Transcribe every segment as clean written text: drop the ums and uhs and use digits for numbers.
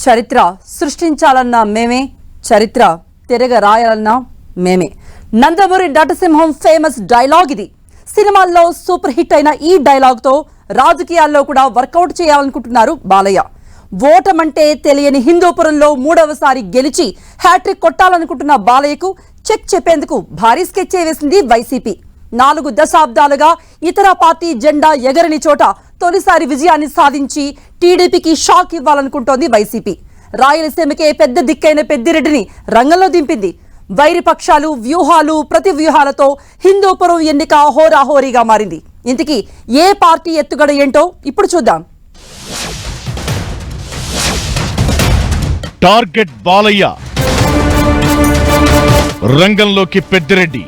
చరిత్ర సృష్టించాలన్నా మేమే, చరిత్ర తిరగ రాయాలన్నా మేమే. నందమూరి నటసింహం ఫేమస్ డైలాగ్ ఇది. సినిమాల్లో సూపర్ హిట్ అయిన ఈ డైలాగ్తో రాజకీయాల్లో కూడా వర్కౌట్ చేయాలనుకుంటున్నారు బాలయ్య. ఓటమంటే తెలియని హిందూపురంలో మూడవసారి గెలిచి హ్యాట్రిక్ కొట్టాలనుకుంటున్న బాలయ్యకు చెక్ చెప్పేందుకు భారీ స్కెచ్ వేసింది వైసీపీ. 4 దశాబ్దాలుగా ఇతర పార్టీ జెండా ఎగరని చోట తొలిసారి విజయాన్ని సాధించి టీడీపీకి షాక్ ఇవ్వాలనుకుంటోంది వైసీపీ. రాయలసీమకే పెద్ద దిక్కైన పెద్దిరెడ్డిని రంగంలో దింపింది. వైరి పక్షాలు వ్యూహాలు ప్రతి వ్యూహాలతో హిందూపురం ఎన్నిక హోరాహోరీగా మారింది. ఇంతకీ ఏ పార్టీ ఎత్తుగడ ఏంటో ఇప్పుడు చూద్దాం. టార్గెట్ బాలయ్య, రంగంలోకి పెద్దిరెడ్డి.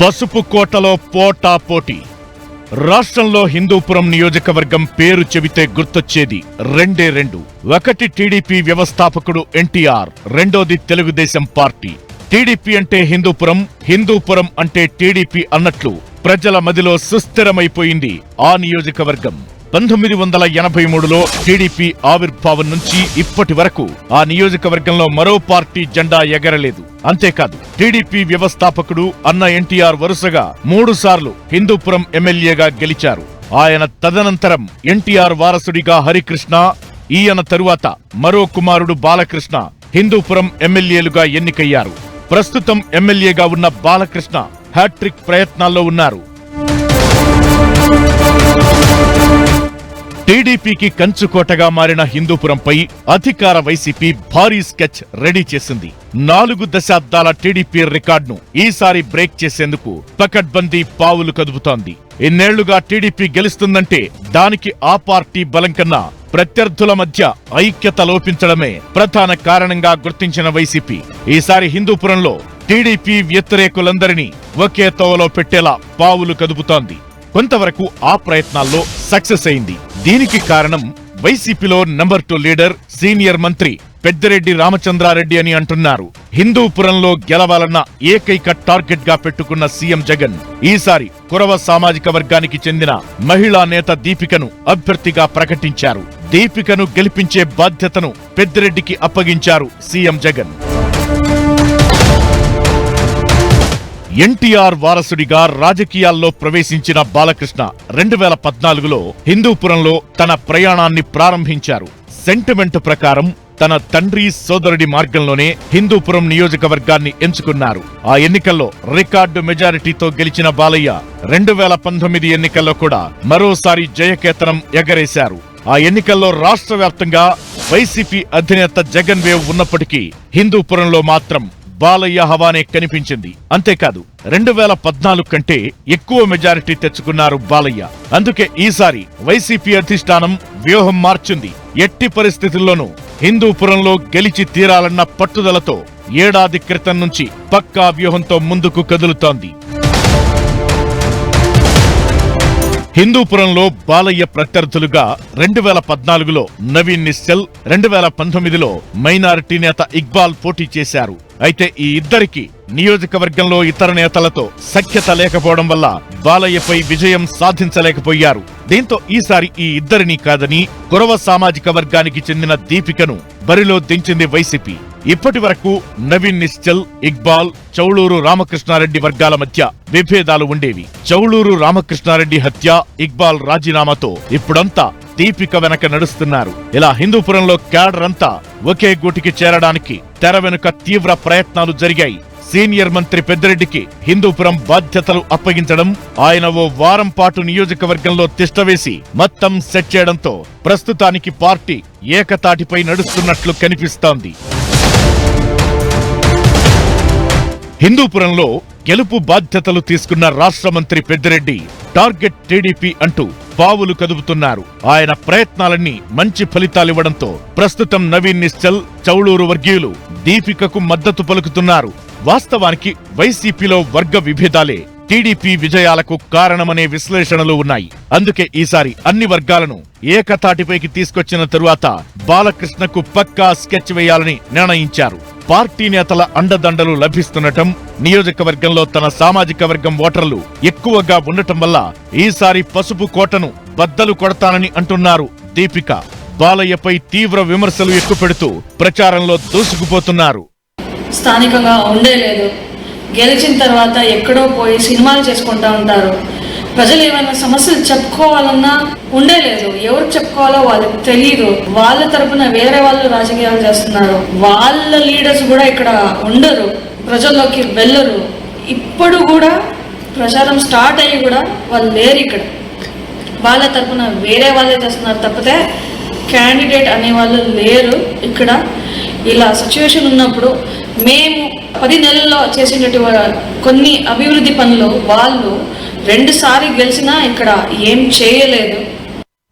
పసుపు కోటలో పోటా పోటీ. రాష్ట్రంలో హిందూపురం నియోజకవర్గం పేరు చెబితే గుర్తొచ్చేది రెండే రెండు. ఒకటి టీడీపీ వ్యవస్థాపకుడు ఎన్టీఆర్, రెండోది తెలుగుదేశం పార్టీ. టీడీపీ అంటే హిందూపురం, హిందూపురం అంటే టీడీపీ అన్నట్లు ప్రజల మదిలో సుస్థిరమైపోయింది ఆ నియోజకవర్గం. 1983లో టీడీపీ ఆవిర్భావం నుంచి ఇప్పటి వరకు ఆ నియోజకవర్గంలో మరో పార్టీ జెండా ఎగరలేదు. అంతేకాదు, టీడీపీ వ్యవస్థాపకుడు అన్న ఎన్టీఆర్ వరుసగా 3 సార్లు హిందూపురం ఎమ్మెల్యేగా గెలిచారు. ఆయన తదనంతరం ఎన్టీఆర్ వారసుడిగా హరికృష్ణ, ఈయన తరువాత మరో కుమారుడు బాలకృష్ణ హిందూపురం ఎమ్మెల్యేలుగా ఎన్నికయ్యారు. ప్రస్తుతం ఎమ్మెల్యేగా ఉన్న బాలకృష్ణ హ్యాట్రిక్ ప్రయత్నాల్లో ఉన్నారు. టీడీపీకి కంచుకోటగా మారిన హిందూపురంపై అధికార వైసీపీ భారీ స్కెచ్ రెడీ చేసింది. 4 దశాబ్దాల టీడీపీ రికార్డును ఈసారి బ్రేక్ చేసేందుకు పకడ్బందీ పావులు కదుపుతోంది. ఇన్నేళ్లుగా టీడీపీ గెలుస్తుందంటే దానికి ఆ పార్టీ బలం కన్నా ప్రత్యర్థుల మధ్య ఐక్యత లోపించడమే ప్రధాన కారణంగా గుర్తించిన వైసీపీ ఈసారి హిందూపురంలో టీడీపీ వ్యతిరేకులందరినీ ఒకే తోవలో పెట్టేలా పావులు కదుపుతోంది. కొంతవరకు ఆ ప్రయత్నాల్లో సక్సెస్ అయింది. దీనికి కారణం వైసీపీలో నంబర్ 2 లీడర్, సీనియర్ మంత్రి పెద్దిరెడ్డి రామచంద్రారెడ్డి అని అంటున్నారు. హిందూపురంలో గెలవాలన్న ఏకైక టార్గెట్ గా పెట్టుకున్న సీఎం జగన్ ఈసారి కురవ సామాజిక వర్గానికి చెందిన మహిళా నేత దీపికను అభ్యర్థిగా ప్రకటించారు. దీపికను గెలిపించే బాధ్యతను పెద్దిరెడ్డికి అప్పగించారు సీఎం జగన్. ఎన్టీఆర్ వారసుడిగా రాజకీయాల్లో ప్రవేశించిన బాలకృష్ణ 2014లో హిందూపురంలో తన ప్రయాణాన్ని ప్రారంభించారు. సెంటిమెంట్ ప్రకారం తన తండ్రి సోదరుడి మార్గంలోనే హిందూపురం నియోజకవర్గాన్ని ఎంచుకున్నారు. ఆ ఎన్నికల్లో రికార్డు మెజారిటీతో గెలిచిన బాలయ్య 2019 ఎన్నికల్లో కూడా మరోసారి జయకేతనం ఎగరేశారు. ఆ ఎన్నికల్లో రాష్ట్ర వ్యాప్తంగా వైసీపీ అధినేత జగన్ వేవ్ ఉన్నప్పటికీ హిందూపురంలో మాత్రం బాలయ్య హవానే కనిపించింది. అంతేకాదు, 2014 కంటే ఎక్కువ మెజారిటీ తెచ్చుకున్నారు బాలయ్య. అందుకే ఈసారి వైసీపీ అధిష్టానం వ్యూహం మార్చింది. ఎట్టి పరిస్థితుల్లోనూ హిందూపురంలో గెలిచి తీరాలన్న పట్టుదలతో ఏడాది క్రితం నుంచి పక్కా వ్యూహంతో ముందుకు కదులుతోంది. హిందూపురంలో బాలయ్య ప్రత్యర్థులుగా 2014లో నవీన్ నిశ్చల్, 2019లో మైనారిటీ నేత ఇక్బాల్ పోటీ చేశారు. అయితే ఈ ఇద్దరికి నియోజకవర్గంలో ఇతర నేతలతో సఖ్యత లేకపోవడం వల్ల బాలయ్యపై విజయం సాధించలేకపోయారు. దీంతో ఈసారి ఈ ఇద్దరినీ కాదని కురవ సామాజిక వర్గానికి చెందిన దీపికను బరిలో దించింది వైసీపీ. ఇప్పటి వరకు నవీన్ నిశ్చల్, ఇక్బాల్, చౌళూరు రామకృష్ణారెడ్డి వర్గాల మధ్య విభేదాలు ఉండేవి. చౌళూరు రామకృష్ణారెడ్డి హత్య, ఇక్బాల్ రాజీనామాతో ఇప్పుడంతా దీపిక వెనక నడుస్తున్నారు. ఇలా హిందూపురంలో క్యాడర్ అంతా ఒకే గూటికి చేరడానికి తెర వెనుక తీవ్ర ప్రయత్నాలు జరిగాయి. సీనియర్ మంత్రి పెద్దిరెడ్డికి హిందూపురం బాధ్యతలు అప్పగించడం, ఆయన ఓ వారం పాటు నియోజకవర్గంలో తిష్టవేసి మొత్తం సెట్ చేయడంతో ప్రస్తుతానికి పార్టీ ఏకతాటిపై నడుస్తున్నట్లు కనిపిస్తోంది. హిందూపురంలో గెలుపు బాధ్యతలు తీసుకున్న రాష్ట్ర మంత్రి పెద్దిరెడ్డి టార్గెట్ టీడీపీ అంటూ పావులు కదుపుతున్నారు. ఆయన ప్రయత్నాలన్నీ మంచి ఫలితాలివ్వడంతో ప్రస్తుతం నవీన్ నిశ్చల్, చౌళూరు వర్గీయులు దీపికకు మద్దతు పలుకుతున్నారు. వాస్తవానికి వైసీపీలో వర్గ విభేదాలే టీడీపీ విజయాలకు కారణమనే విశ్లేషణలు ఉన్నాయి. అందుకే ఈసారి అన్ని వర్గాలను ఏకతాటిపైకి తీసుకొచ్చిన తరువాత బాలకృష్ణకు పక్కా స్కెచ్ వేయాలని నిర్ణయించారు. పార్టీ నేతల అండదండలు లభిస్తుండటం, నియోజకవర్గంలో తన సామాజిక వర్గం ఓటర్లు ఎక్కువగా ఉండటం వల్ల ఈసారి పసుపు కోటను బద్దలు కొడతానని అంటున్నారు దీపిక. బాలయ్యపై తీవ్ర విమర్శలు ఎక్కుపెడుతూ ప్రచారంలో దూసుకుపోతున్నారు. స్థానికంగా ఉండేలేదు, గెలిచిన తర్వాత ఎక్కడో పోయి సినిమాలు చేసుకుంటా ఉంటారు. ప్రజలు ఏమైనా సమస్యలు చెప్పుకోవాలన్నా ఉండేలేదు, ఎవరికి చెప్పుకోవాలో వాళ్ళకి తెలియదు. వాళ్ళ తరపున వేరే వాళ్ళు రాజకీయాలు చేస్తున్నారు. వాళ్ళ లీడర్స్ కూడా ఇక్కడ ఉండరు, ప్రజల్లోకి వెళ్ళరు. ఇప్పుడు కూడా ప్రచారం స్టార్ట్ అయ్యి కూడా వాళ్ళు లేరు ఇక్కడ. వాళ్ళ తరపున వేరే వాళ్ళే చేస్తున్నారు తప్పితే క్యాండిడేట్ అనేవాళ్ళు లేరు ఇక్కడ. ఇలా సిచ్యువేషన్ ఉన్నప్పుడు మేము 10 నెలల్లో చేసినటువంటి కొన్ని అభివృద్ధి పనులు వాళ్ళు 2 సార్లు గెలిచినా ఇక్కడ ఏం చేయలేదు.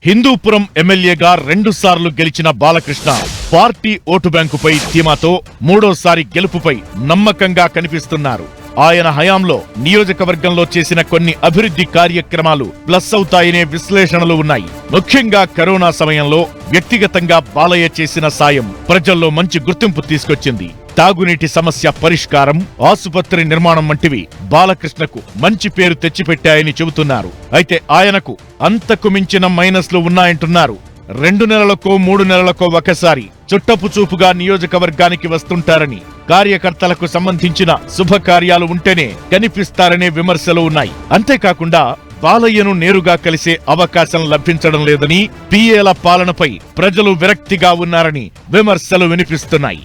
హిందూపురం ఎమ్మెల్యేగా 2 సార్లు గెలిచిన బాలకృష్ణ పార్టీ ఓటు బ్యాంకుపై ధీమాతో 3వ గెలుపుపై నమ్మకంగా కనిపిస్తున్నారు. ఆయన హయాంలో నియోజకవర్గంలో చేసిన కొన్ని అభివృద్ధి కార్యక్రమాలు ప్లస్ అవుతాయనే విశ్లేషణలు ఉన్నాయి. ముఖ్యంగా కరోనా సమయంలో వ్యక్తిగతంగా బాలయ్య చేసిన సాయం ప్రజల్లో మంచి గుర్తింపు తీసుకొచ్చింది. తాగునీటి సమస్య పరిష్కారం, ఆసుపత్రి నిర్మాణం వంటివి బాలకృష్ణకు మంచి పేరు తెచ్చిపెట్టాయని చెబుతున్నారు. అయితే ఆయనకు అంతకు మించిన మైనస్లు ఉన్నాయంటున్నారు. 2 నెలలకో 3 నెలలకో ఒకసారి చుట్టపు చూపుగా నియోజకవర్గానికి వస్తుంటారని, కార్యకర్తలకు సంబంధించిన శుభకార్యాలు ఉంటేనే కనిపిస్తారనే విమర్శలు ఉన్నాయి. అంతేకాకుండా బాలయ్యను నేరుగా కలిసే అవకాశం లభించడం లేదని, పిఏల పాలనపై ప్రజలు విరక్తిగా ఉన్నారని విమర్శలు వినిపిస్తున్నాయి.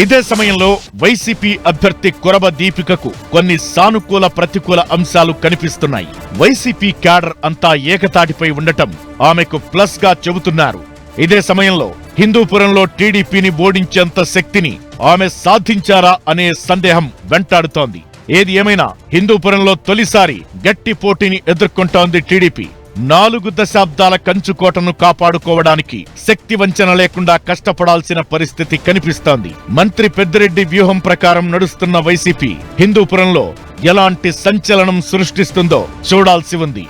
ఇదే సమయంలో వైసీపీ అభ్యర్థి కొరబ దీపికకు కొన్ని సానుకూల ప్రతికూల అంశాలు కనిపిస్తున్నాయి. వైసీపీ క్యాడర్ అంతా ఏకతాటిపై ఉండటం ఆమెకు ప్లస్ గా చెబుతున్నారు. ఇదే సమయంలో హిందూపురంలో టీడీపీని ఓడించేంత శక్తిని ఆమె సాధించారా అనే సందేహం వెంటాడుతోంది. ఏది ఏమైనా హిందూపురంలో తొలిసారి గట్టి పోటీని ఎదుర్కొంటోంది టీడీపీ. 4 దశాబ్దాల కంచుకోటను కాపాడుకోవడానికి శక్తి వంచన లేకుండా కష్టపడాల్సిన పరిస్థితి కనిపిస్తోంది. మంత్రి పెద్దిరెడ్డి వ్యూహం ప్రకారం నడుస్తున్న వైసీపీ హిందూపురంలో ఎలాంటి సంచలనం సృష్టిస్తుందో చూడాల్సి ఉంది.